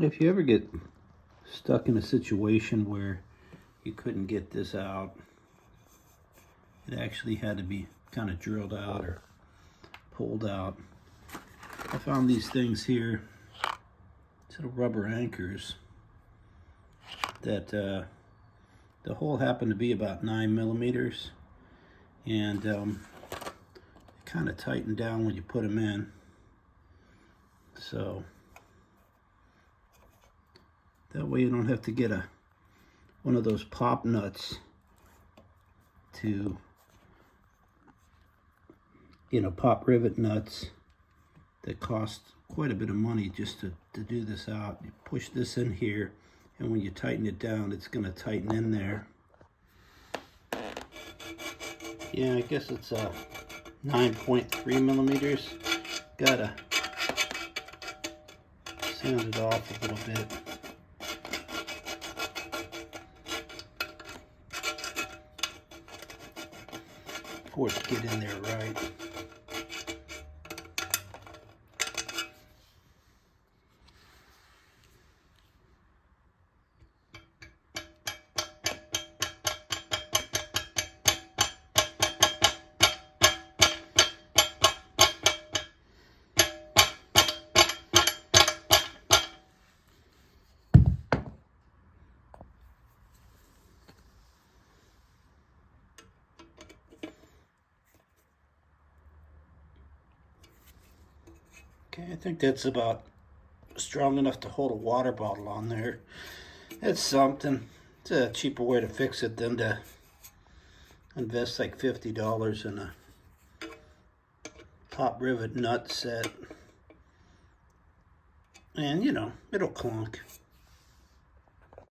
If you ever get stuck in a situation where you couldn't get this out, it actually had to be kind of drilled out or pulled out. I found these things here, little rubber anchors that the hole happened to be about 9 millimeters, and it kind of tightened down when you put them in. So that way you don't have to get one of those pop nuts to, pop rivet nuts that cost quite a bit of money just to do this out. You push this in here, and when you tighten it down, it's going to tighten in there. Yeah, I guess it's 9.3 millimeters. Gotta sand it off a little bit. For it to get in there right. Okay, I think that's about strong enough to hold a water bottle on there. That's something. It's a cheaper way to fix it than to invest like $50 in a pop rivet nut set. And it'll clunk.